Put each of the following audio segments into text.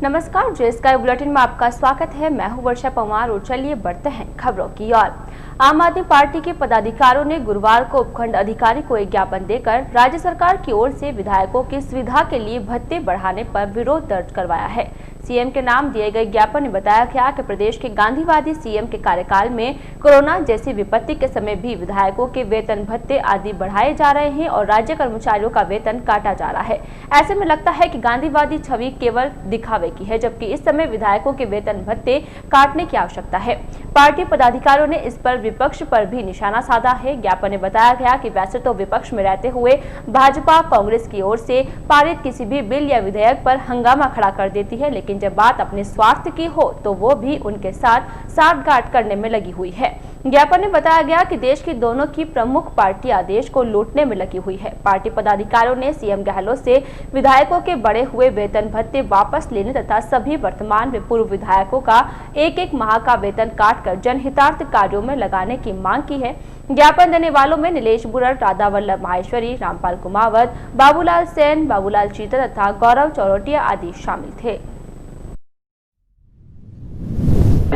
नमस्कार, जे sky bulletin में आपका स्वागत है। मैं हूं वर्षा पंवार और चलिए बढ़ते हैं खबरों की ओर। आम आदमी पार्टी के पदाधिकारियों ने गुरुवार को उपखंड अधिकारी को एक ज्ञापन देकर राज्य सरकार की ओर से विधायकों की सुविधा के लिए भत्ते बढ़ाने पर विरोध दर्ज करवाया है। सीएम के नाम दिए गए ज्ञापन में बताया गया कि प्रदेश के गांधीवादी सीएम के कार्यकाल में कोरोना जैसी विपत्ति के समय भी विधायकों के वेतन भत्ते आदि बढ़ाए जा रहे हैं और राज्य कर्मचारियों का वेतन काटा जा रहा है। ऐसे में लगता है कि गांधीवादी छवि केवल दिखावे की है, जबकि इस समय विधायकों के वेतन भत्ते काटने की आवश्यकता है। पार्टी पदाधिकारियों ने इस पर विपक्ष पर भी निशाना साधा है। ज्ञापन में बताया गया कि वैसे तो विपक्ष में रहते हुए भाजपा कांग्रेस की ओर से पारित किसी भी बिल या विधेयक पर हंगामा खड़ा कर देती है, लेकिन जब बात अपने स्वार्थ की हो तो वो भी उनके साथ साठगांठ करने में लगी हुई है। ज्ञापन में बताया गया कि देश की दोनों की प्रमुख पार्टियां देश को लूटने में लगी हुई है। पार्टी पदाधिकारियों ने सीएम गहलोत से विधायकों के बढ़े हुए वेतन भत्ते वापस लेने तथा सभी वर्तमान व पूर्व विधायकों का एक माह का वेतन काटकर जनहितार्थ कार्यों में लगाने की मांग की है। ज्ञापन देने वालों में नीलेश बुरड़, राधा वल्लभ माहेश्वरी, रामपाल कुमावत, बाबूलाल सेन, बाबूलाल चीतर तथा गौरव चौरटिया आदि शामिल थे।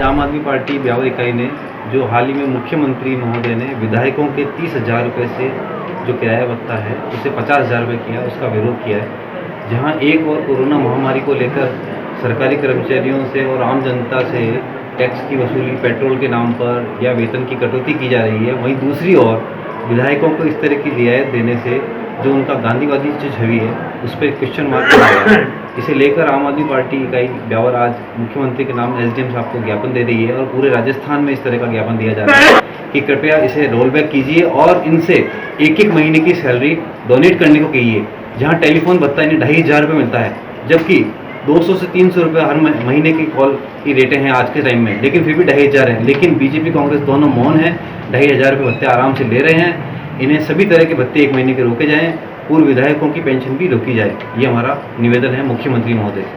आम आदमी पार्टी ब्यावर इकाई ने जो हाल ही में मुख्यमंत्री महोदय ने विधायकों के 30,000 रुपये से जो किराया भत्ता है उसे 50,000 रुपये किया, उसका विरोध किया है। जहां एक और कोरोना महामारी को लेकर सरकारी कर्मचारियों से और आम जनता से टैक्स की वसूली पेट्रोल के नाम पर या वेतन की कटौती की जा रही है, वहीं दूसरी ओर विधायकों को इस तरह की रियायत देने से जो उनका गांधीवादी जो छवि है उस पर क्वेश्चन मार्क लगा है। इसे लेकर आम आदमी पार्टी इकाई ब्यावर आज मुख्यमंत्री के नाम एसडीएम साहब को ज्ञापन दे रही है और पूरे राजस्थान में इस तरह का ज्ञापन दिया जा रहा है कि कृपया इसे रोल बैक कीजिए और इनसे एक महीने की सैलरी डोनेट करने को कहिए। जहां टेलीफोन भत्ता इन्हें 2,500 रुपये मिलता है, जबकि 200 से 300 रुपये हर महीने की कॉल की रेटें हैं आज के टाइम में, लेकिन फिर भी 2,500 है। लेकिन बीजेपी कांग्रेस दोनों मौन है, 2,500 रुपये भत्ते आराम से ले रहे हैं। इन्हें सभी तरह के भत्ते 1 महीने के रोके जाएं, पूर्व विधायकों की पेंशन भी रोकी जाए। ये हमारा निवेदन है मुख्यमंत्री महोदय।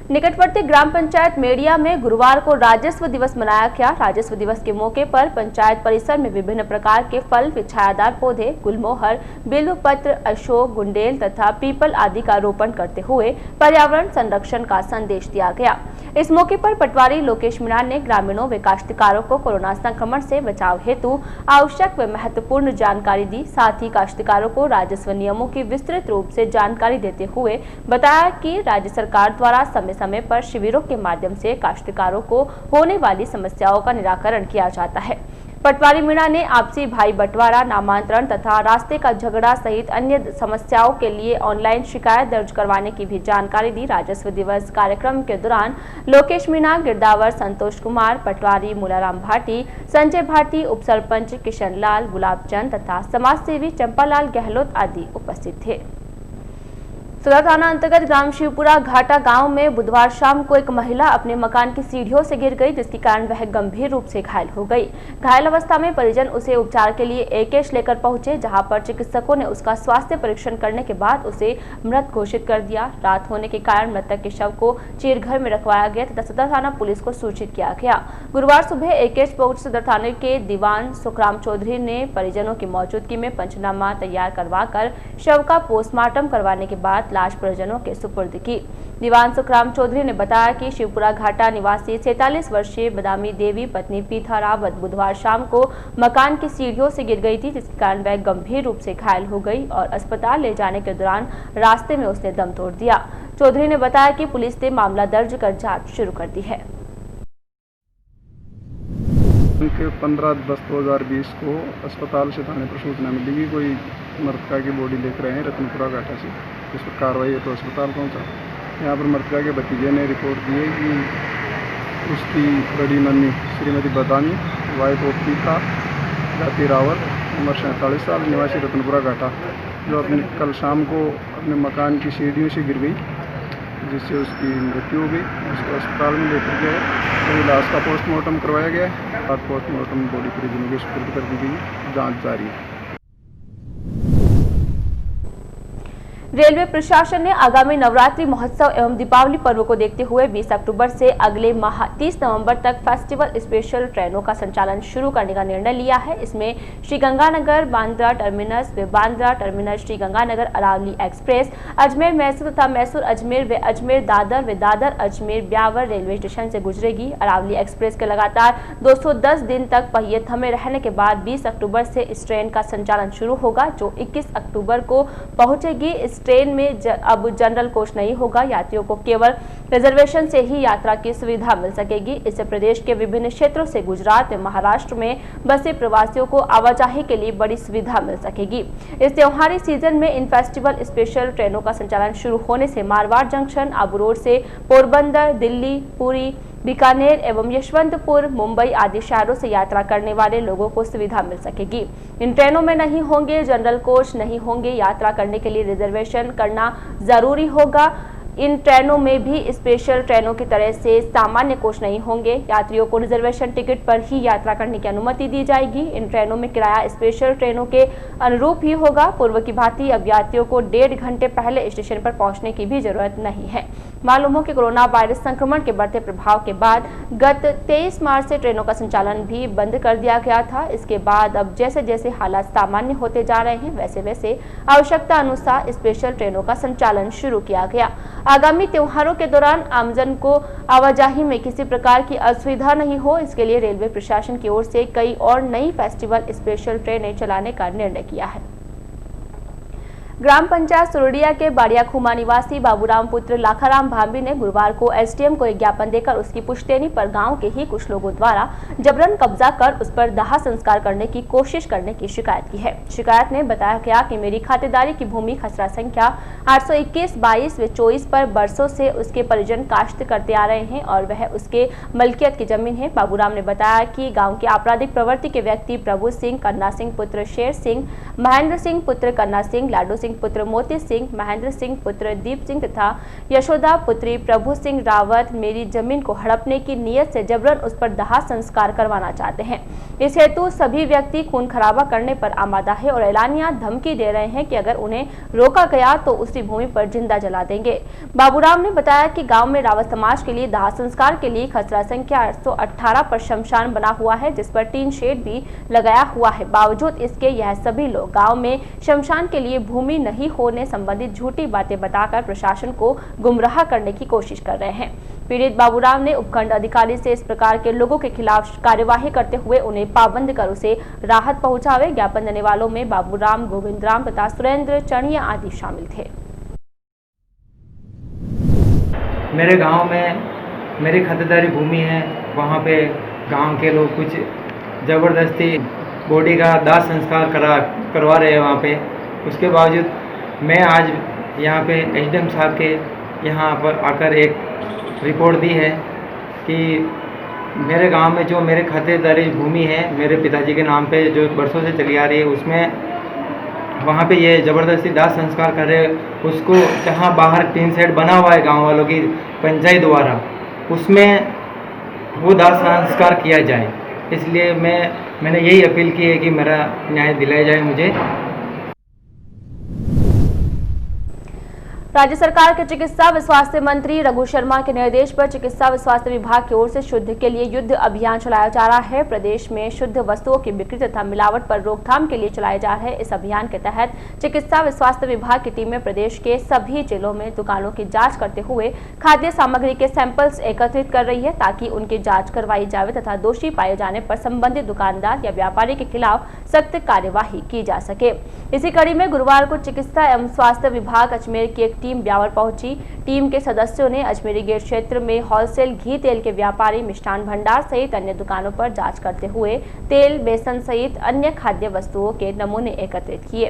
निकटवर्ती ग्राम पंचायत मेड़िया में गुरुवार को राजस्व दिवस मनाया गया। राजस्व दिवस के मौके पर पंचायत परिसर में विभिन्न प्रकार के फल व छायादार पौधे, गुलमोहर, बिल्वपत्र, अशोक, गुंडेल तथा पीपल आदि का रोपण करते हुए पर्यावरण संरक्षण का संदेश दिया गया। इस मौके पर पटवारी लोकेश मीणा ने ग्रामीणों व काश्तकारों को कोरोना संक्रमण से बचाव हेतु आवश्यक व महत्वपूर्ण जानकारी दी। साथ ही काश्तकारों को राजस्व नियमों की विस्तृत रूप से जानकारी देते हुए बताया कि राज्य सरकार द्वारा समय पर शिविरों के माध्यम से काश्तकारों को होने वाली समस्याओं का निराकरण किया जाता है। पटवारी मीणा ने आपसी भाई बंटवारा, नामांतरण तथा रास्ते का झगड़ा सहित अन्य समस्याओं के लिए ऑनलाइन शिकायत दर्ज करवाने की भी जानकारी दी। राजस्व दिवस कार्यक्रम के दौरान लोकेश मीणा, गिरदावर संतोष कुमार, पटवारी मूलाराम भाटी, संजय भाटी, उप सरपंच किशन लाल, गुलाबचंद तथा समाजसेवी चंपालाल गहलोत आदि उपस्थित थे। सदर थाना अंतर्गत ग्राम शिवपुरा घाटा गांव में बुधवार शाम को एक महिला अपने मकान की सीढ़ियों से गिर गई, जिसके कारण वह गंभीर रूप से घायल हो गई। घायल अवस्था में परिजन उसे उपचार के लिए एकेश लेकर पहुंचे, जहां पर चिकित्सकों ने उसका स्वास्थ्य परीक्षण करने के बाद उसे मृत घोषित कर दिया। रात होने के कारण मृतक के शव को चीरघर में रखवाया गया तथा सदर थाना पुलिस को सूचित किया गया। गुरुवार सुबह एकेश पहुंच सदर थाने के दीवान सुखराम चौधरी ने परिजनों की मौजूदगी में पंचनामा तैयार करवाकर शव का पोस्टमार्टम करवाने के बाद लाश परिजनों के सुपुर्द की। दीवान सुखराम चौधरी ने बताया कि शिवपुरा घाटा निवासी 47 वर्षीय बदामी देवी पत्नी पीथा रावत बुधवार शाम को मकान की सीढ़ियों से गिर गई थी, जिसके कारण वह गंभीर रूप से घायल हो गई और अस्पताल ले जाने के दौरान रास्ते में उसने दम तोड़ दिया। चौधरी ने बताया कि पुलिस ने मामला दर्ज कर जांच शुरू कर दी है। 15/10/2020 को अस्पताल से थाने पर सूचना मिली कि कोई मृतका की बॉडी लेकर रहे हैं रतनपुरा घाटा से। इस पर कार्रवाई है तो अस्पताल पहुंचा। यहाँ पर मृतका के भतीजे ने रिपोर्ट दी है कि उसकी बड़ी mummy Shrimati Badami, wife of पीता जाति रावत, उम्र 47 साल, निवासी रतनपुरा घाटा, जो अपने कल शाम को अपने मकान की सीढ़ियों से गिर गई, जिससे उसकी मृत्यु हो गई। उसको अस्पताल में लेकर गए, तो लाश का पोस्टमार्टम करवाया गया। बाद पोस्टमार्टम बॉडी परिजनों के सुपुर्द कर दी गई, जाँच जारी है। रेलवे प्रशासन ने आगामी नवरात्रि महोत्सव एवं दीपावली पर्व को देखते हुए 20 अक्टूबर से अगले माह 30 नवंबर तक फेस्टिवल स्पेशल ट्रेनों का संचालन शुरू करने का निर्णय लिया है। इसमें श्री गंगानगर बांद्रा टर्मिनस व बांद्रा टर्मिनस श्री गंगानगर अरावली एक्सप्रेस, अजमेर मैसूर तथा मैसूर अजमेर व अजमेर दादर व दादर अजमेर ब्यावर रेलवे स्टेशन से गुजरेगी। अरावली एक्सप्रेस के लगातार 210 दिन तक पहिए थमे रहने के बाद 20 अक्टूबर से इस ट्रेन का संचालन शुरू होगा, जो 21 अक्टूबर को पहुंचेगी। इस ट्रेन में अब जनरल कोच नहीं होगा। यात्रियों को केवल रिजर्वेशन से ही यात्रा की सुविधा मिल सकेगी। इससे प्रदेश के विभिन्न क्षेत्रों से गुजरात व महाराष्ट्र में बसे प्रवासियों को आवाजाही के लिए बड़ी सुविधा मिल सकेगी। इस त्योहारी सीजन में इन फेस्टिवल स्पेशल ट्रेनों का संचालन शुरू होने से मारवाड़ जंक्शन, आबू रोड से पोरबंदर, दिल्ली, पुरी, बीकानेर एवं यशवंतपुर, मुंबई आदि शहरों से यात्रा करने वाले लोगों को सुविधा मिल सकेगी। इन ट्रेनों में नहीं होंगे जनरल कोच, नहीं होंगे। यात्रा करने के लिए रिजर्वेशन करना जरूरी होगा। इन ट्रेनों में भी स्पेशल ट्रेनों की तरह से सामान्य कोच नहीं होंगे। यात्रियों को रिजर्वेशन टिकट पर ही यात्रा करने की अनुमति दी जाएगी। इन ट्रेनों में किराया स्पेशल ट्रेनों के अनुरूप ही होगा। पूर्व की भांति अब यात्रियों को 1.5 घंटे पहले स्टेशन पर पहुंचने की भी जरूरत नहीं है। मालूम हो कि कोरोना वायरस संक्रमण के बढ़ते प्रभाव के बाद गत 23 मार्च से ट्रेनों का संचालन भी बंद कर दिया गया था। इसके बाद अब जैसे जैसे हालात सामान्य होते जा रहे हैं, वैसे वैसे आवश्यकता अनुसार स्पेशल ट्रेनों का संचालन शुरू किया गया। आगामी त्योहारों के दौरान आमजन को आवाजाही में किसी प्रकार की असुविधा नहीं हो, इसके लिए रेलवे प्रशासन की ओर से कई और नई फेस्टिवल स्पेशल ट्रेनें चलाने का निर्णय किया है। ग्राम पंचायत सुरडिया के बाड़ियाखुमा निवासी बाबूराम पुत्र लाखाराम भांबी ने गुरुवार को एसडीएम को एक ज्ञापन देकर उसकी पुश्तैनी पर गांव के ही कुछ लोगों द्वारा जबरन कब्जा कर उस पर दाह संस्कार करने की कोशिश करने की शिकायत की है। शिकायत में बताया गया कि मेरी खातेदारी की भूमि खसरा संख्या 821, 22 व 24 पर बरसों से उसके परिजन काश्त करते आ रहे हैं और वह उसके मलकियत की जमीन है। बाबूराम ने बताया कि गाँव के आपराधिक प्रवृत्ति के व्यक्ति प्रभु सिंह, कन्ना सिंह पुत्र शेर सिंह, महेंद्र सिंह पुत्र कन्ना सिंह, लाडू सिंह पुत्र मोती सिंह, महेंद्र सिंह पुत्र दीप सिंह तथा यशोदा पुत्री प्रभु सिंह रावत मेरी जमीन को हड़पने की नीयत से जबरन उस पर दाह संस्कार करवाना चाहते हैं। इस हेतु सभी व्यक्ति खून खराबा करने पर आमादा है और ऐलानिया धमकी दे रहे हैं कि अगर उन्हें रोका गया तो उसी भूमि पर जिंदा जला देंगे। बाबूराम ने बताया कि गांव में रावत समाज के लिए दाह संस्कार के लिए खसरा संख्या 818 पर शमशान बना हुआ है, जिस पर टीन शेड भी लगाया हुआ है। बावजूद इसके यह सभी लोग गाँव में शमशान के लिए भूमि नहीं होने संबंधित झूठी बातें बताकर प्रशासन को गुमराह करने की कोशिश कर रहे हैं। पीड़ित बाबूराम ने उपखंड अधिकारी से इस प्रकार के लोगों के खिलाफ कार्यवाही करते हुए उन्हें पाबंद कर उसे राहत पहुंचावे। ज्ञापन देने वालों में बाबूराम, गोविंदराम तथा सुरेंद्र चणिया आदि शामिल थे। मेरे गांव में मेरी खातेदारी भूमि है, वहां पे गांव के लोग कुछ ज़बरदस्ती बॉडी का दाह संस्कार करवा रहे हैं वहाँ पे। उसके बावजूद मैं आज यहाँ पे एसडीएम साहब के यहाँ पर आकर एक रिपोर्ट दी है कि मेरे गांव में जो मेरे खातेदारी भूमि है मेरे पिताजी के नाम पे जो बरसों से चली आ रही है, उसमें वहाँ पे ये ज़बरदस्ती दाह संस्कार कर रहे हैं। उसको जहाँ बाहर टीन शेड बना हुआ है गांव वालों की पंचायत द्वारा, उसमें वो दाह संस्कार किया जाए। इसलिए मैंने यही अपील की है कि मेरा न्याय दिलाया जाए मुझे। राज्य सरकार के चिकित्सा व स्वास्थ्य मंत्री रघु शर्मा के निर्देश पर चिकित्सा व स्वास्थ्य विभाग की ओर से शुद्ध के लिए युद्ध अभियान चलाया जा रहा है। प्रदेश में शुद्ध वस्तुओं की बिक्री तथा मिलावट पर रोकथाम के लिए चलाए जा रहे इस अभियान के तहत चिकित्सा व स्वास्थ्य विभाग की टीमें प्रदेश के सभी जिलों में दुकानों की जाँच करते हुए खाद्य सामग्री के सैंपल्स एकत्रित कर रही है, ताकि उनकी जाँच करवाई जाए तथा दोषी पाए जाने पर संबंधित दुकानदार या व्यापारी के खिलाफ सख्त कार्यवाही की जा सके। इसी कड़ी में गुरुवार को चिकित्सा एवं स्वास्थ्य विभाग अजमेर की एक टीम ब्यावर पहुंची। टीम के सदस्यों ने अजमेरी गेट क्षेत्र में होलसेल घी तेल के व्यापारी, मिष्ठान भंडार सहित अन्य दुकानों पर जांच करते हुए तेल, बेसन सहित अन्य खाद्य वस्तुओं के नमूने एकत्रित किए।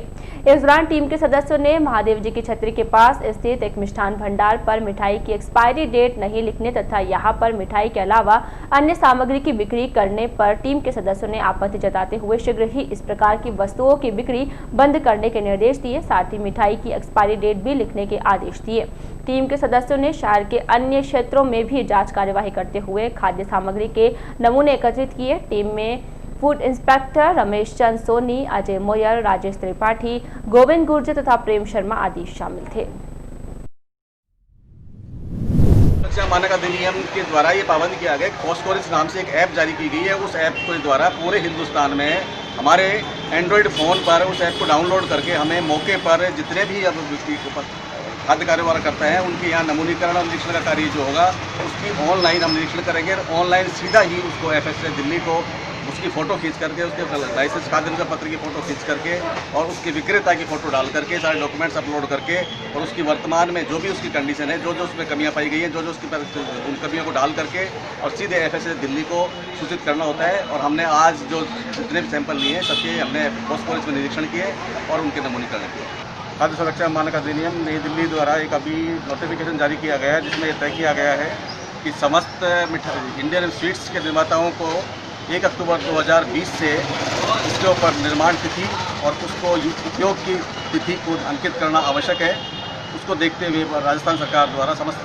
इस दौरान टीम के सदस्यों ने महादेव जी की छतरी के पास स्थित एक मिष्ठान भंडार पर मिठाई की एक्सपायरी डेट नहीं लिखने तथा यहां पर मिठाई के अलावा अन्य सामग्री की बिक्री करने पर टीम के सदस्यों ने आपत्ति जताते हुए शीघ्र ही इस प्रकार की वस्तुओं की बिक्री बंद करने के निर्देश दिए। साथ ही मिठाई की एक्सपायरी डेट भी लिखने के आदेश दिए। टीम के सदस्यों ने शहर के अन्य क्षेत्रों में भी जांच कार्यवाही करते हुए खाद्य सामग्री के नमूने एकत्रित किए। टीम में food inspector Ramesh Chand Soni, Ajay Moyer, Rajesh Tripathi, Govind Gurjar तथा प्रेम शर्मा आदि शामिल थे। मानक अधिनियम के द्वारा ये पाबंद किया गया, फॉस्फोरस नाम से एक ऐप जारी की गई है। उस ऐप के द्वारा पूरे हिंदुस्तान में हमारे एंड्रॉयड फ़ोन पर उस ऐप को डाउनलोड करके हमें मौके पर जितने भी अब खाद्य कारोबार करते हैं उनके यहाँ नमूनीकरण और निरीक्षण का कार्य जो होगा उसकी ऑनलाइन हम निरीक्षण करेंगे। ऑनलाइन सीधा ही उसको FSA दिल्ली को उसकी फ़ोटो खींच करके, उसके लाइसेंस खाद्य पत्र की फ़ोटो खींच करके और उसके विक्रेता की फ़ोटो डाल करके सारे डॉक्यूमेंट्स अपलोड करके और उसकी वर्तमान में जो भी उसकी कंडीशन है, जो जो उसमें कमियां पाई गई हैं, जो जो उसकी उन कमियों को डाल करके और सीधे FSA दिल्ली को सूचित करना होता है। और हमने आज जो जितने भी सैंपल लिए हैं सबके हमने फॉस्फोरस में निरीक्षण किए और उनके नमूनीकरण किए। खाद्य सुरक्षा मानक अधिनियम नई दिल्ली द्वारा एक अभी नोटिफिकेशन जारी किया गया है जिसमें तय किया गया है कि समस्त इंडियन स्वीट्स के निर्माताओं को 1 अक्टूबर 2020 से उसके ऊपर निर्माण तिथि और उसको उपयोग की तिथि को अंकित करना आवश्यक है। उसको देखते हुए राजस्थान सरकार द्वारा समस्त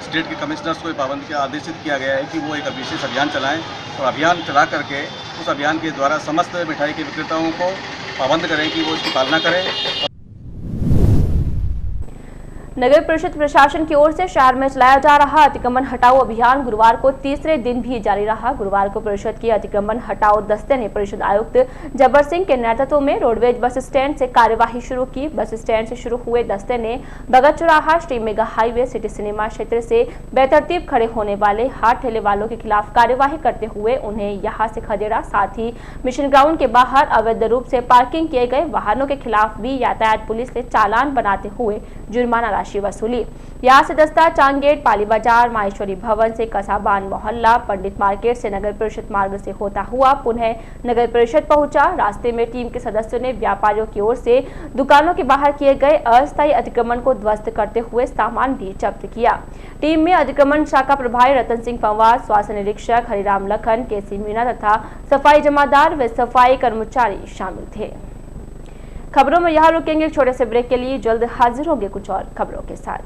स्टेट के कमिश्नर्स को पाबंद किया आदेशित किया गया है कि वो एक विशेष अभियान चलाएं और अभियान चला करके उस अभियान के द्वारा समस्त मिठाई के विक्रेताओं को पाबंद करें कि वो इसकी पालना करें। नगर परिषद प्रशासन की ओर से शहर में चलाया जा रहा अतिक्रमण हटाओ अभियान गुरुवार को तीसरे दिन भी जारी रहा। गुरुवार को परिषद की अतिक्रमण हटाओ दस्ते ने परिषद आयुक्त जब्बर सिंह के नेतृत्व में रोडवेज बस स्टैंड से कार्यवाही शुरू की। बस स्टैंड से शुरू हुए दस्ते ने भगत चौराहा, Shri mega highway, city cinema क्षेत्र से बेतरतीब खड़े होने वाले हाथ ठेले वालों के खिलाफ कार्यवाही करते हुए उन्हें यहां से खदेड़ा। साथ ही मिशन ग्राउंड के बाहर अवैध रूप से पार्किंग किए गए वाहनों के खिलाफ भी यातायात पुलिस ने चालान बनाते हुए जुर्माना राशि वसूली। यहाँ से दस्ता चांगेट, पाली बाजार, माहेश्वरी भवन से कसाबान मोहल्ला, पंडित मार्केट से नगर परिषद मार्ग से होता हुआ पुनः नगर परिषद पहुंचा। रास्ते में टीम के सदस्यों ने व्यापारियों की ओर से दुकानों के बाहर किए गए अस्थायी अतिक्रमण को ध्वस्त करते हुए सामान भी जब्त किया। टीम में अतिक्रमण शाखा प्रभारी रतन सिंह पंवार, स्वास्थ्य निरीक्षक हरिराम लखन, केसी मीणा तथा सफाई जमादार व सफाई कर्मचारी शामिल थे। खबरों में यहाँ रुकेंगे एक छोटे से ब्रेक के लिए, जल्द हाजिर होंगे कुछ और खबरों के साथ।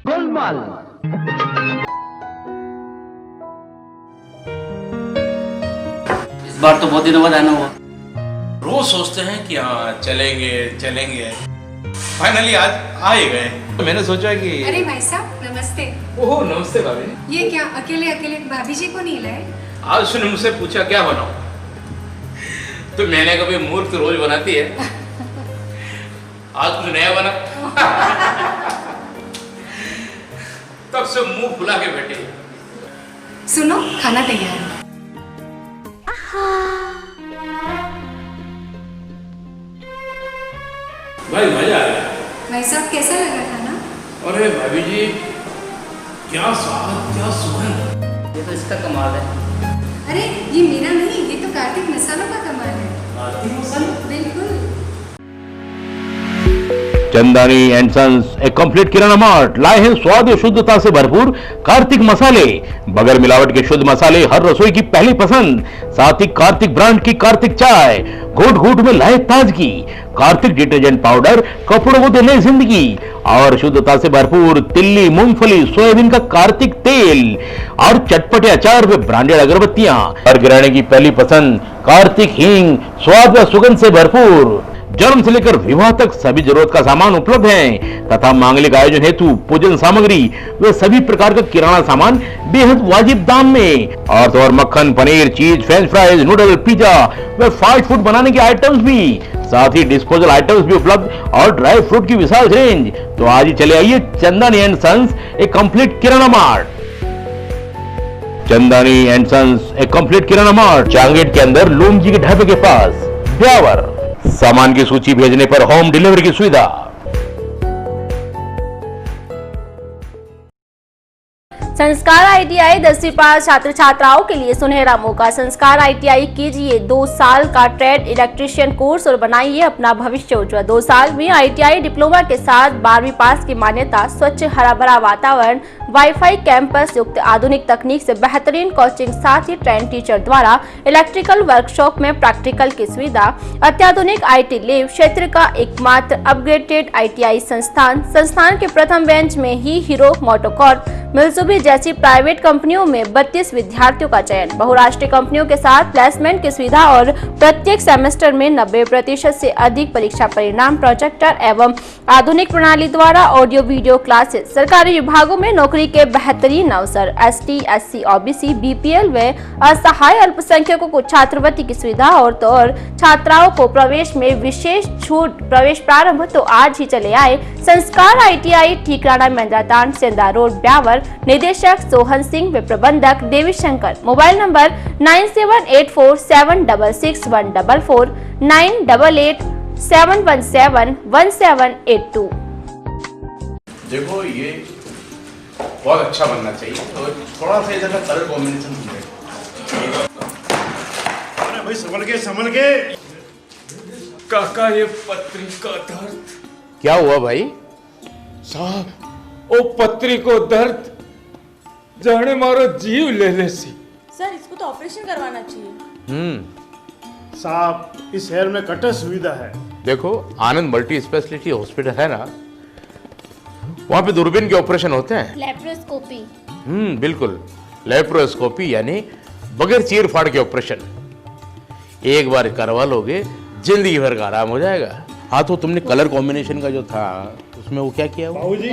गोलमाल इस बार तो बहुत दिनों बाद आना हुआ। रोज सोचते हैं कि हाँ चलेंगे, फाइनली आज आ ही गए। तो मैंने सोचा कि अरे भाई साहब नमस्ते। ओह नमस्ते भाभी। ये क्या अकेले भाभी जी को नहीं लाए? आज उसने मुझसे पूछा क्या बनाऊं, तो मैंने कभी मूर्ख तो रोज बनाती है, आज कुछ नया बना। तब से मुंह फुला के बैठे। सुनो खाना तैयार है। भाई मजा आ गया। भाई साहब कैसा लगा खाना? अरे भाभी जी क्या स्वाद, क्या सुगंध। ये तो इसका कमाल है। अरे ये मेरा नहीं, ये तो कार्तिक मसालों का कमाल है। कार्तिक मसाला? बिल्कुल। चंदानी एंड सन्स एक कंप्लीट किराना मार्ट लाए हैं स्वाद और शुद्धता से भरपूर कार्तिक मसाले। बगैर मिलावट के शुद्ध मसाले हर रसोई की पहली पसंद। साथ ही कार्तिक ब्रांड की कार्तिक चाय, घूट घूट में लाए ताजगी। कार्तिक डिटर्जेंट पाउडर, कपड़ों को दे नई जिंदगी। और शुद्धता से भरपूर तिल्ली, मूंगफली, सोयाबीन का कार्तिक तेल और चटपटे अचार व ब्रांडेड अगरबत्तियां। हर गिराने की पहली पसंद कार्तिक हींग, स्वाद व सुगंध से भरपूर। जन्म से लेकर विवाह तक सभी जरूरत का सामान उपलब्ध है तथा मांगलिक आयोजन हेतु पूजन सामग्री वे सभी प्रकार का किराना सामान बेहद वाजिब दाम में। और तो और मक्खन, पनीर, चीज, फ्रेंच फ्राइज, नूडल, पिज्जा व फास्ट फूड बनाने के आइटम्स भी, साथ ही डिस्पोजल आइटम्स भी उपलब्ध और ड्राई फ्रूट की विशाल रेंज। तो आज ही चले आइए चंदानी एंड सन्स एक complete kirana mart. Chandani and sons एक कंप्लीट किराना मार्ट चांगेट के अंदर लूमजी के ढाबे के पास, ब्यावर। सामान की सूची भेजने पर होम डिलीवरी की सुविधा। संस्कार आईटीआई 10वीं पास छात्र छात्राओं के लिए सुनहरा मौका। संस्कार आईटीआई कीजिए 2 साल का ट्रेड इलेक्ट्रीशियन कोर्स और बनाइए अपना भविष्य उज्जवल। 2 साल में आईटीआई डिप्लोमा के साथ 12वीं पास की मान्यता, स्वच्छ हरा भरा वातावरण, वाईफाई कैंपस युक्त आधुनिक तकनीक से बेहतरीन कोचिंग, साथ ही ट्रेन टीचर द्वारा इलेक्ट्रिकल वर्कशॉप में प्रैक्टिकल की सुविधा, अत्याधुनिक आईटी लैब, क्षेत्र का एकमात्र अपग्रेडेड आईटीआई संस्थान के प्रथम बेंच में ही हीरो मोटोकॉर्प, मित्सुबिशी जैसी प्राइवेट कंपनियों में 32 विद्यार्थियों का चयन, बहुराष्ट्रीय कंपनियों के साथ प्लेसमेंट की सुविधा और प्रत्येक सेमेस्टर में 90% से अधिक परीक्षा परिणाम, प्रोजेक्टर एवं आधुनिक प्रणाली द्वारा ऑडियो वीडियो क्लासेस, सरकारी विभागों में नौकरी के बेहतरीन अवसर, एसटी, एससी, ओबीसी, बीपीएल व असहाय अल्पसंख्यकों को छात्रवृत्ति की सुविधा और छात्राओं को प्रवेश में विशेष छूट। प्रवेश प्रारंभ तो आज ही चले आए संस्कार आईटीआई, ठीकराना मेंद्रातान, सेंधा रोड, ब्यावर। निदेशक सोहन सिंह व प्रबंधक देवी शंकर। Mobile number 9784766144, 9887171782। देखो ये बहुत अच्छा बनना चाहिए और थोड़ा सा इधर का कलर कॉम्बिनेशन अरे भाई संभल के काका, ये पत्री का दर्द। क्या हुआ भाई? साहब, ओ पत्री को दर्द जाने मारो जीव ले ले सी। सर, इसको तो ऑपरेशन करवाना चाहिए। साहब, इस शहर में कटर सुविधा है। देखो, आनंद मल्टी स्पेशलिटी हॉस्पिटल है ना, वहां पे दूरबीन के ऑपरेशन होते हैं। लैप्रोस्कोपी। बिल्कुल, लैप्रोस्कोपी यानी बगैर चीर फाड़ के ऑपरेशन। एक बार करवा लोगे, जिंदगी भर का आराम हो जाएगा। हाँ, तो तुमने कलर कॉम्बिनेशन का जो था उसमें वो क्या किया? बाबूजी,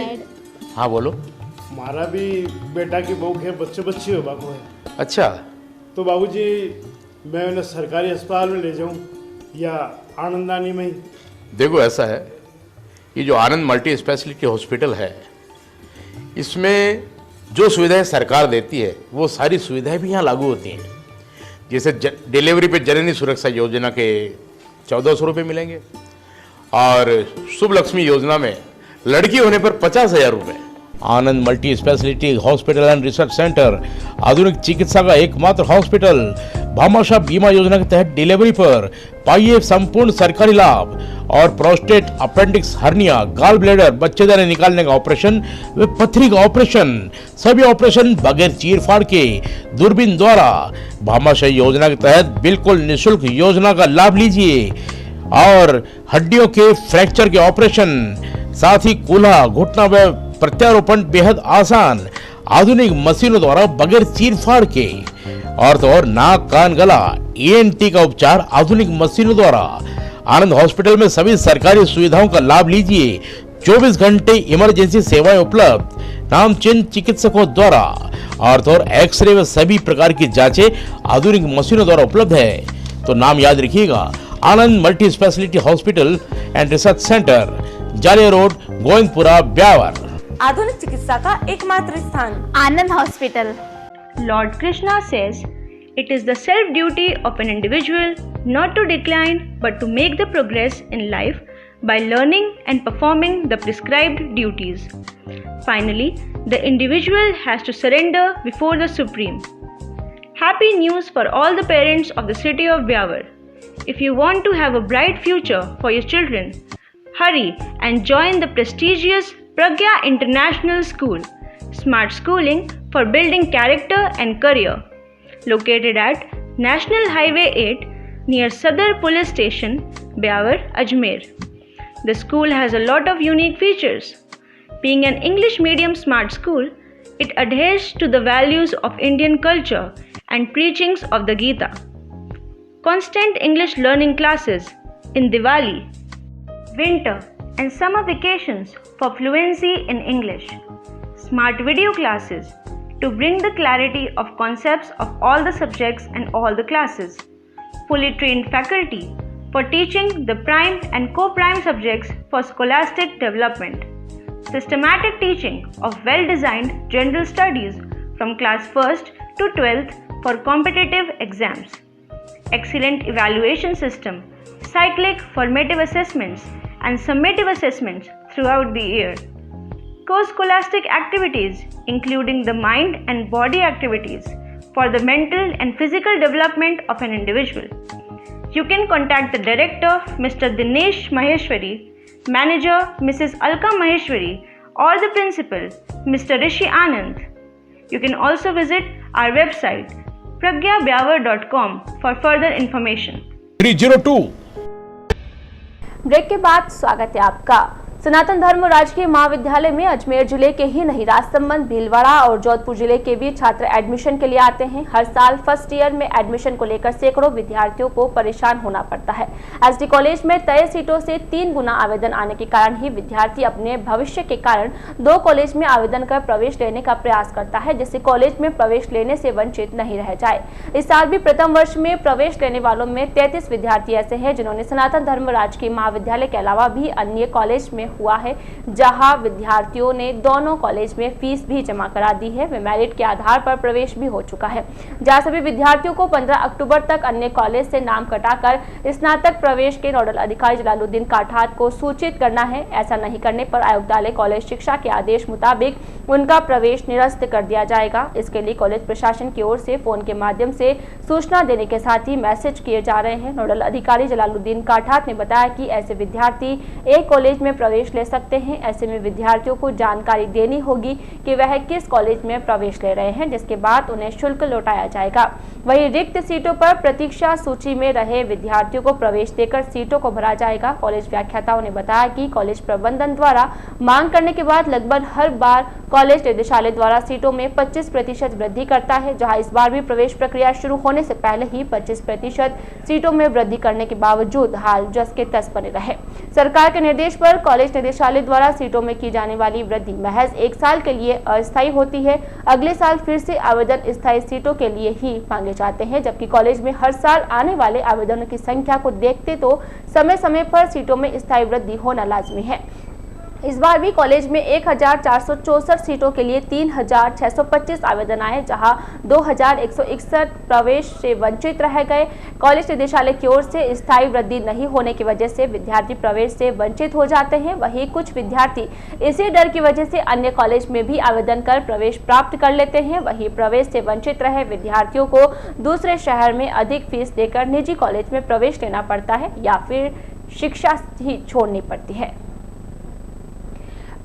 हाँ बोलो। हमारा भी बेटा की बहू है, बच्चे हो बाबू है। अच्छा, तो बाबूजी मैं उन्हें सरकारी अस्पताल में ले जाऊं या आनंदानी में ही? देखो ऐसा है, ये जो आनंद मल्टी स्पेशलिटी हॉस्पिटल है, इसमें जो सुविधाएं सरकार देती है वो सारी सुविधाएं भी यहाँ लागू होती हैं। जैसे डिलीवरी पे जननी सुरक्षा योजना के 1400 रुपये मिलेंगे और शुभ लक्ष्मी योजना में लड़की होने पर 50,000 रुपये। Anand multi speciality hospital and research centre आधुनिक चिकित्सा का एकमात्र हॉस्पिटल। भामाशाह बीमा योजना के तहत डिलीवरी पर पाइए संपूर्ण सरकारी लाभ और prostate, appendix, hernia, gall bladder, बच्चेदानी निकालने का ऑपरेशन व पथरी का ऑपरेशन, सभी ऑपरेशन बगैर चीर-फाड़ के दूरबीन द्वारा। भामाशाह योजना के तहत बिल्कुल निःशुल्क योजना का लाभ लीजिए और हड्डियों के फ्रैक्चर के ऑपरेशन, साथ ही कूल्हा, घुटना व प्रत्यारोपण बेहद आसान आधुनिक मशीनों द्वारा बगैर चीर-फाड़ के। और तो और नाक, कान, गला, ENT का उपचार आधुनिक मशीनों द्वारा। आनंद हॉस्पिटल में सभी सरकारी सुविधाओं का लाभ लीजिए। 24 घंटे इमरजेंसी सेवाएं उपलब्ध नामचीन चिकित्सकों द्वारा। और तो और एक्सरे व सभी प्रकार की जांचें आधुनिक मशीनों द्वारा उपलब्ध है। तो नाम याद रखिएगा, Anand multi speciality hospital and research centre, Jalia road, Govindpura, Beawar. आधुनिक चिकित्सा का एकमात्र स्थान Anand hospital. Lord Krishna says, "It is the self-duty of an individual not to decline but to make the progress in life by learning and performing the prescribed duties. Finally, the individual has to surrender before the Supreme." Happy news for all the parents of the city of Byawar. If you want to have a bright future for your children, hurry and join the prestigious Pragya International School, smart schooling for building character and career. Located at National Highway 8 near Sadar Police Station, Byawar, Ajmer. The school has a lot of unique features. Being an English medium smart school, it adheres to the values of Indian culture and preachings of the Gita. Constant English learning classes in Diwali, winter and summer vacations for fluency in English. Smart video classes to bring the clarity of concepts of all the subjects and all the classes. Fully trained faculty for teaching the prime and co-prime subjects for scholastic development. Systematic teaching of well-designed general studies from class 1st to 12th for competitive exams. Excellent evaluation system, cyclic formative assessments and summative assessments throughout the year. Co-scholastic activities, including the mind and body activities for the mental and physical development of an individual. You can contact the director, Mr. Dinesh Maheshwari, manager, Mrs. Alka Maheshwari, or the principal, Mr. Rishi Anand. You can also visit our website pragyabyawar.com for further information. 302 break के बाद स्वागत है आपका। सनातन धर्म राजकीय महाविद्यालय में अजमेर जिले के ही नहीं, राजसमंद, भीलवाड़ा और जोधपुर जिले के भी छात्र एडमिशन के लिए आते हैं। हर साल फर्स्ट ईयर में एडमिशन को लेकर सैकड़ों विद्यार्थियों को परेशान होना पड़ता है। एसडी कॉलेज में तय सीटों से 3 गुना आवेदन आने के कारण ही विद्यार्थी अपने भविष्य के कारण 2 कॉलेज में आवेदन कर प्रवेश लेने का प्रयास करता है, जिससे कॉलेज में प्रवेश लेने से वंचित नहीं रह जाए। इस साल भी प्रथम वर्ष में प्रवेश लेने वालों में 33 विद्यार्थी ऐसे हैं जिन्होंने सनातन धर्म राजकीय महाविद्यालय के अलावा भी अन्य कॉलेज में हुआ है, जहां विद्यार्थियों ने दोनों कॉलेज में फीस भी जमा करा दी है। वे मेरिट के आधार पर प्रवेश भी हो चुका है, जहां सभी विद्यार्थियों को 15 अक्टूबर तक अन्य कॉलेज से नाम कटाकर स्नातक प्रवेश के नोडल अधिकारी जलालुद्दीन काठात को सूचित करना है। ऐसा नहीं करने पर आयुक्तालय कॉलेज शिक्षा के आदेश मुताबिक उनका प्रवेश निरस्त कर दिया जाएगा। इसके लिए कॉलेज प्रशासन की ओर से फोन के माध्यम से सूचना देने के साथ ही मैसेज किए जा रहे हैं। नोडल अधिकारी जलालुद्दीन काठात ने बताया कि ऐसे विद्यार्थी एक कॉलेज में प्रवेश ले सकते हैं। ऐसे में विद्यार्थियों को जानकारी देनी होगी कि वह किस कॉलेज में प्रवेश ले रहे हैं, जिसके बाद उन्हें शुल्क लौटाया जाएगा। वहीं रिक्त सीटों पर प्रतीक्षा सूची में रहे विद्यार्थियों को प्रवेश देकर सीटों को भरा जाएगा। कॉलेज व्याख्याताओं ने बताया कि कॉलेज प्रबंधन द्वारा मांग करने के बाद लगभग हर बार कॉलेज निदेशालय द्वारा सीटों में 25% वृद्धि करता है, जहां इस बार भी प्रवेश प्रक्रिया शुरू होने से पहले ही 25% सीटों में वृद्धि करने के बावजूद हाल जस के तस बने रहे। सरकार के निर्देश पर कॉलेज निदेशालय द्वारा सीटों में की जाने वाली वृद्धि महज 1 साल के लिए अस्थायी होती है। अगले साल फिर से आवेदन स्थायी सीटों के लिए ही मांगे जाते हैं, जबकि कॉलेज में हर साल आने वाले आवेदनों की संख्या को देखते तो समय समय पर सीटों में स्थायी वृद्धि होना लाजमी है। इस बार भी कॉलेज में 1464 सीटों के लिए 3625 आवेदन आए, जहां 2161 प्रवेश से वंचित रह गए। कॉलेज निदेशालय की ओर से स्थायी वृद्धि नहीं होने की वजह से विद्यार्थी प्रवेश से वंचित हो जाते हैं। वहीं कुछ विद्यार्थी इसी डर की वजह से अन्य कॉलेज में भी आवेदन कर प्रवेश प्राप्त कर लेते हैं। वहीं प्रवेश से वंचित रहे विद्यार्थियों को दूसरे शहर में अधिक फीस देकर निजी कॉलेज में प्रवेश लेना पड़ता है या फिर शिक्षा ही छोड़नी पड़ती है।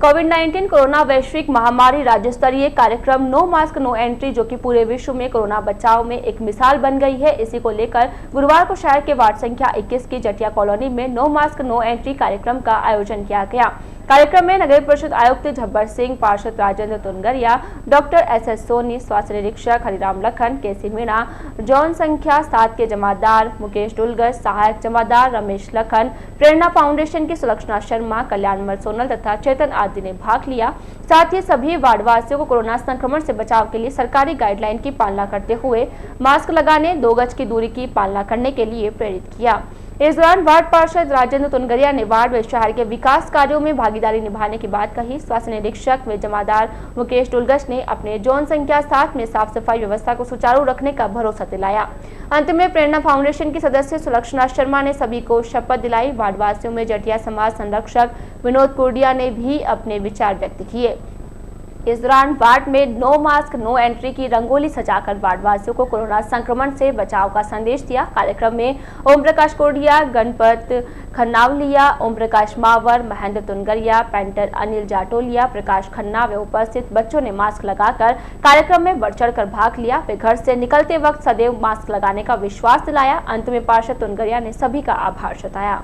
कोविड-19 कोरोना वैश्विक महामारी राज्य स्तरीय कार्यक्रम नो मास्क नो एंट्री, जो कि पूरे विश्व में कोरोना बचाव में एक मिसाल बन गई है। इसी को लेकर गुरुवार को शहर के वार्ड संख्या 21 की जटिया कॉलोनी में नो मास्क नो एंट्री कार्यक्रम का आयोजन किया गया। कार्यक्रम में नगर परिषद आयुक्त झब्बर सिंह, पार्षद राजेंद्र तुनगरिया, डॉक्टर SS सोनी, स्वास्थ्य निरीक्षक हरिराम लखन, केसी मीणा, जोन संख्या 7 के जमादार मुकेश डुलगर, सहायक जमादार रमेश लखन, प्रेरणा फाउंडेशन की सुलक्षणा शर्मा, कल्याणमल सोनल तथा चेतन आदि ने भाग लिया। साथ ही सभी वार्डवासियों को कोरोना संक्रमण से बचाव के लिए सरकारी गाइडलाइन की पालना करते हुए मास्क लगाने, 2 गज की दूरी की पालना करने के लिए प्रेरित किया। इस दौरान वार्ड पार्षद राजेंद्र तुनगरिया ने वार्ड व शहर के विकास कार्यों में भागीदारी निभाने की बात कही। स्वास्थ्य निरीक्षक व जमादार मुकेश डुलगस ने अपने जोन संख्या 7 में साफ सफाई व्यवस्था को सुचारू रखने का भरोसा दिलाया। अंत में प्रेरणा फाउंडेशन की सदस्य सुलक्षणा शर्मा ने सभी को शपथ दिलाई। वार्डवासियों में जटिया समाज संरक्षक विनोद कुर्डिया ने भी अपने विचार व्यक्त किए। इस दौरान वार्ड में नो मास्क नो एंट्री की रंगोली सजाकर वार्डवासियों को कोरोना संक्रमण से बचाव का संदेश दिया। कार्यक्रम में ओम प्रकाश कोडिया, गणपत खन्नावलिया, ओम प्रकाश मावर, महेंद्र तुनगरिया, पेंटर अनिल जाटोलिया, प्रकाश खन्ना व उपस्थित बच्चों ने मास्क लगाकर कार्यक्रम में बढ़ चढ़ कर भाग लिया। वे घर से निकलते वक्त सदैव मास्क लगाने का विश्वास दिलाया। अंत में पार्षद तुनगरिया ने सभी का आभार जताया।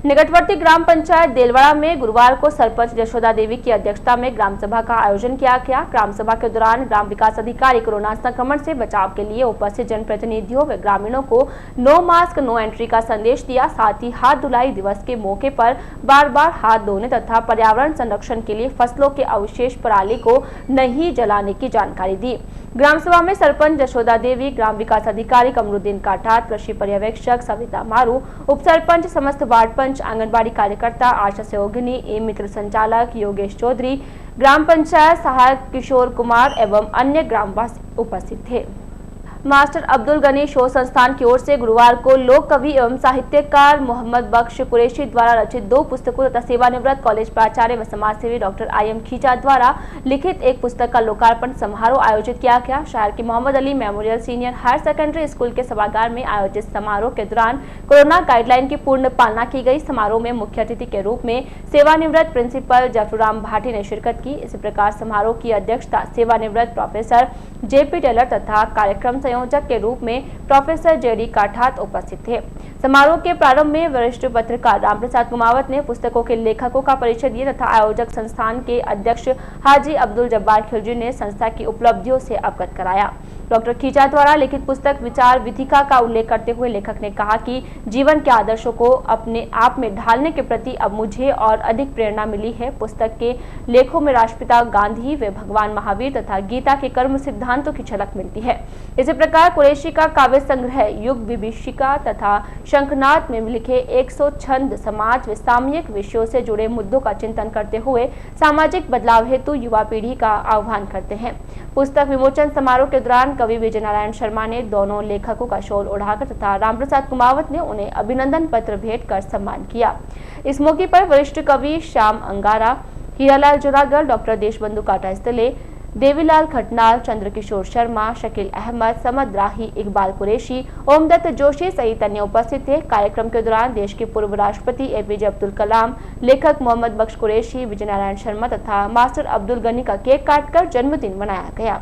निकटवर्ती ग्राम पंचायत देलवाड़ा में गुरुवार को सरपंच यशोदा देवी की अध्यक्षता में ग्राम सभा का आयोजन किया गया। ग्राम सभा के दौरान ग्राम विकास अधिकारी कोरोना संक्रमण से बचाव के लिए उपस्थित जनप्रतिनिधियों व ग्रामीणों को नो मास्क नो एंट्री का संदेश दिया। साथ ही हाथ धुलाई दिवस के मौके पर बार बार हाथ धोने तथा पर्यावरण संरक्षण के लिए फसलों के अवशेष पराली को नहीं जलाने की जानकारी दी। ग्राम सभा में सरपंच यशोदा देवी, ग्राम विकास अधिकारी कमरुद्दीन काठात, कृषि पर्यवेक्षक सविता मारू, उप सरपंच, समस्त वार्ड पंच, आंगनबाड़ी कार्यकर्ता, आशा सहयोगिनी, मित्र संचालक योगेश चौधरी, ग्राम पंचायत सहायक किशोर कुमार एवं अन्य ग्रामवासी उपस्थित थे। मास्टर अब्दुल गनी शो संस्थान की ओर से गुरुवार को लोक कवि एवं साहित्यकार मोहम्मद बख्श कुरैशी द्वारा रचित 2 पुस्तकों तथा सेवानिवृत्त कॉलेज प्राचार्य व समाजसेवी डॉक्टर IM खीचा द्वारा लिखित एक पुस्तक का लोकार्पण समारोह आयोजित किया गया। शहर के Mohammad Ali memorial senior higher secondary school के सभागार में आयोजित समारोह के दौरान कोरोना गाइडलाइन की पूर्ण पालना की गई। समारोह में मुख्य अतिथि के रूप में सेवानिवृत्त प्रिंसिपल जफरुराम भाटी ने शिरकत की। इसी प्रकार समारोह की अध्यक्षता सेवानिवृत्त प्रोफेसर JP टेलर तथा कार्यक्रम संयोजक के रूप में प्रोफेसर JD काठात उपस्थित थे। समारोह के प्रारंभ में वरिष्ठ पत्रकार रामप्रसाद कुमावत ने पुस्तकों के लेखकों का परिचय दिया तथा आयोजक संस्थान के अध्यक्ष हाजी अब्दुल जब्बार खिलजी ने संस्था की उपलब्धियों से अवगत कराया। डॉक्टर खीचा द्वारा लिखित पुस्तक विचार विधिका का उल्लेख करते हुए लेखक ने कहा कि जीवन के आदर्शों को अपने आप में ढालने के प्रति अब मुझे और अधिक प्रेरणा मिली है। पुस्तक के लेखों में राष्ट्रपिता गांधी व भगवान महावीर तथा गीता के कर्म सिद्धांतों की झलक मिलती है। इसी प्रकार कुरैशी का काव्य संग्रह युग विभीषिका तथा शंखनाद में लिखे 100 छंद समाज व सामयिक विषयों से जुड़े मुद्दों का चिंतन करते हुए सामाजिक बदलाव हेतु युवा पीढ़ी का आह्वान करते हैं। पुस्तक विमोचन समारोह के दौरान कवि विजय नारायण शर्मा ने दोनों लेखकों का शॉल ओढ़ाकर तथा रामप्रसाद कुमावत ने उन्हें अभिनंदन पत्र भेंट कर सम्मान किया। इस मौके पर वरिष्ठ कवि श्याम अंगारा, हीरालाल जोरागर, डॉक्टर देशबंधु काटा स्थले, देवीलाल खटनाल, चंद्रकिशोर शर्मा, शकील अहमद, समद राही, इकबाल कुरैशी, ओमदत्त जोशी सहित अन्य उपस्थित थे। कार्यक्रम के दौरान देश के पूर्व राष्ट्रपति APJ अब्दुल कलाम, लेखक मोहम्मद बख्श कुरैशी, विजय नारायण शर्मा तथा मास्टर अब्दुल गनी का केक काटकर जन्मदिन मनाया गया।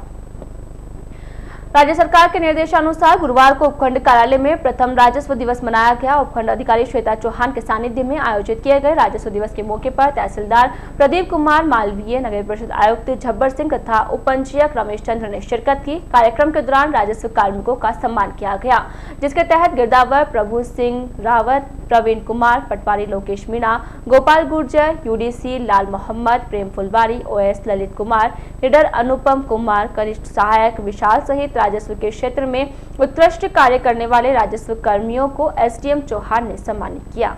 राज्य सरकार के निर्देशानुसार गुरुवार को उपखंड कार्यालय में प्रथम राजस्व दिवस मनाया गया। उपखंड अधिकारी श्वेता चौहान के सानिध्य में आयोजित किए गए राजस्व दिवस के मौके पर तहसीलदार प्रदीप कुमार मालवीय, नगर परिषद आयुक्त झब्बर सिंह तथा उपपंजीयक रमेश चंद्र ने शिरकत की। कार्यक्रम के दौरान राजस्व कार्मिकों का सम्मान किया गया, जिसके तहत गिरदावर प्रभु सिंह रावत, प्रवीण कुमार, पटवारी लोकेश मीणा, गोपाल गुर्जर, UDC लाल मोहम्मद, प्रेम फुलवारी, OS ललित कुमार, निडर अनुपम कुमार, कनिष्ठ सहायक विशाल सहित राजस्व के क्षेत्र में उत्कृष्ट कार्य करने वाले राजस्व कर्मियों को SDM चौहान ने सम्मानित किया।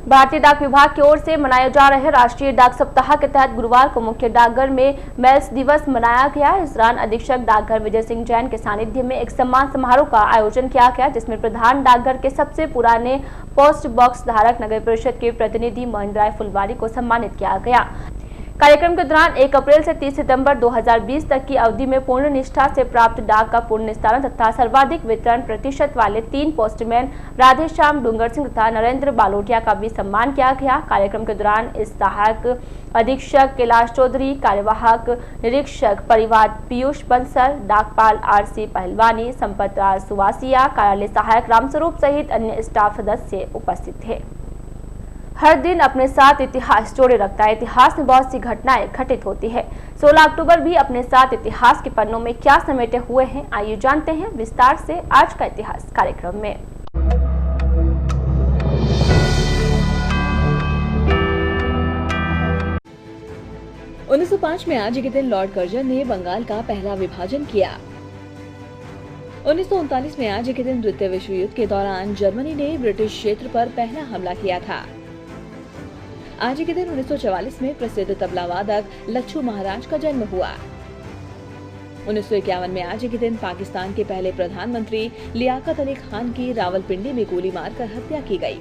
भारतीय डाक विभाग की ओर से मनाए जा रहे राष्ट्रीय डाक सप्ताह के तहत गुरुवार को मुख्य डाकघर में मेल्स दिवस मनाया गया। इस दौरान अधीक्षक डाकघर विजय सिंह जैन के सानिध्य में एक सम्मान समारोह का आयोजन किया गया, जिसमें प्रधान डाकघर के सबसे पुराने पोस्ट बॉक्स धारक नगर परिषद के प्रतिनिधि महेंद्र राय फुलवारी को सम्मानित किया गया। कार्यक्रम के दौरान 1 अप्रैल से 30 सितंबर 2020 तक की अवधि में पूर्ण निष्ठा से प्राप्त डाक का पूर्ण निस्तारण तथा सर्वाधिक वितरण प्रतिशत वाले 3 पोस्टमैन राधेश्याम डूंगर सिंह तथा नरेंद्र बालोटिया का भी सम्मान किया गया। कार्यक्रम के दौरान इस सहायक अधीक्षक कैलाश चौधरी, कार्यवाहक निरीक्षक परिवार पीयूष बंसल, डाकपाल RC पहलवानी, संपत राज सुवासिया, कार्यालय सहायक रामस्वरूप सहित अन्य स्टाफ सदस्य उपस्थित थे। हर दिन अपने साथ इतिहास जोड़े रखता है। इतिहास में बहुत सी घटनाएं घटित होती है। 16 अक्टूबर भी अपने साथ इतिहास के पन्नों में क्या समेटे हुए हैं, आइए जानते हैं विस्तार से आज का इतिहास कार्यक्रम में। – 1905 में आज के दिन लॉर्ड कर्जन ने बंगाल का पहला विभाजन किया। 1939 में आज के दिन द्वितीय विश्व युद्ध के दौरान जर्मनी ने ब्रिटिश क्षेत्र पर पहला हमला किया था। आज के दिन 1944 में प्रसिद्ध तबला वादक लच्छू महाराज का जन्म हुआ। 1951 में आज के दिन पाकिस्तान के पहले प्रधानमंत्री लियाकत अली खान की रावलपिंडी में गोली मारकर हत्या की गई।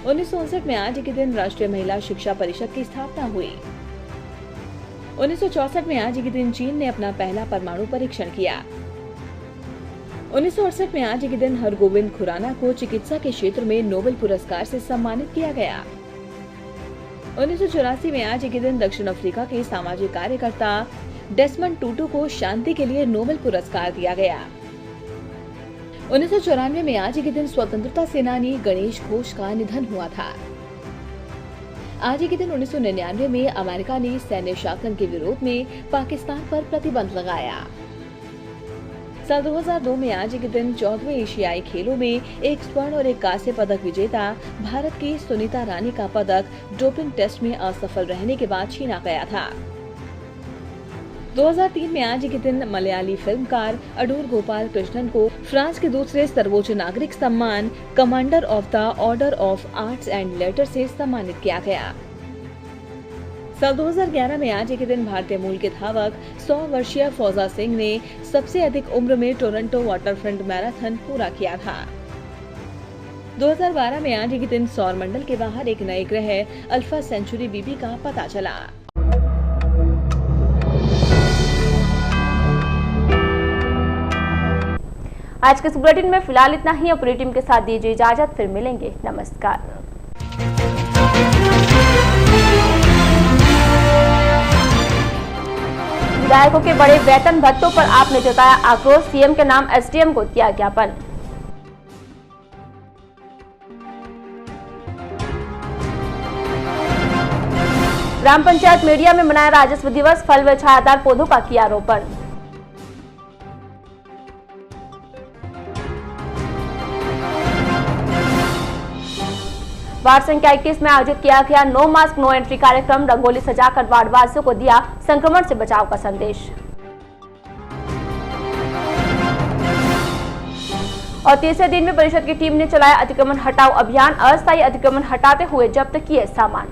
1959 में आज के दिन राष्ट्रीय महिला शिक्षा परिषद की स्थापना हुई। 1964 में आज के दिन चीन ने अपना पहला परमाणु परीक्षण किया। 1968 में आज के दिन हरगोविंद खुराना को चिकित्सा के क्षेत्र में नोबेल पुरस्कार से सम्मानित किया गया। 1984 में आज के दिन दक्षिण अफ्रीका के सामाजिक कार्यकर्ता डेसमंड टूटू को शांति के लिए नोबेल पुरस्कार दिया गया। 1994 में आज के दिन स्वतंत्रता सेनानी गणेश घोष का निधन हुआ था। आज के दिन 1999 में अमेरिका ने सैन्य शासन के विरोध में पाकिस्तान पर प्रतिबंध लगाया। साल 2002 में आज के दिन 14वें एशियाई खेलों में एक स्वर्ण और एक कांस्य पदक विजेता भारत की सुनीता रानी का पदक डोपिंग टेस्ट में असफल रहने के बाद छीना गया था। 2003 में आज के दिन मलयाली फिल्मकार अडूर गोपाल कृष्णन को फ्रांस के दूसरे सर्वोच्च नागरिक सम्मान commander of the order of arts and later से सम्मानित किया गया। साल 2011 में आज के दिन भारतीय मूल के धावक 100 वर्षीय फौजा सिंह ने सबसे अधिक उम्र में टोरंटो वाटरफ्रंट मैराथन पूरा किया था। 2012 में आज के दिन सौर मंडल के बाहर एक नए ग्रह अल्फा सेंचुरी बीबी का पता चला। आज के इस बुलेटिन में फिलहाल इतना ही। अपनी टीम के साथ दीजिए इजाजत, फिर मिलेंगे। नमस्कार। विधायकों के बड़े वेतन भत्तों पर आपने जताया आक्रोश, सीएम के नाम एसडीएम को दिया ज्ञापन। ग्राम पंचायत मेड़िया में मनाया राजस्व दिवस, फल व छायादार पौधों का किया रोपण। वार्ड संख्या 21 में आयोजित किया गया नो मास्क नो एंट्री कार्यक्रम, रंगोली सजाकर वार्डवासियों को दिया संक्रमण से बचाव का संदेश। और तीसरे दिन में परिषद की टीम ने चलाया अतिक्रमण हटाओ अभियान, अस्थायी अतिक्रमण हटाते हुए जब्त किए सामान।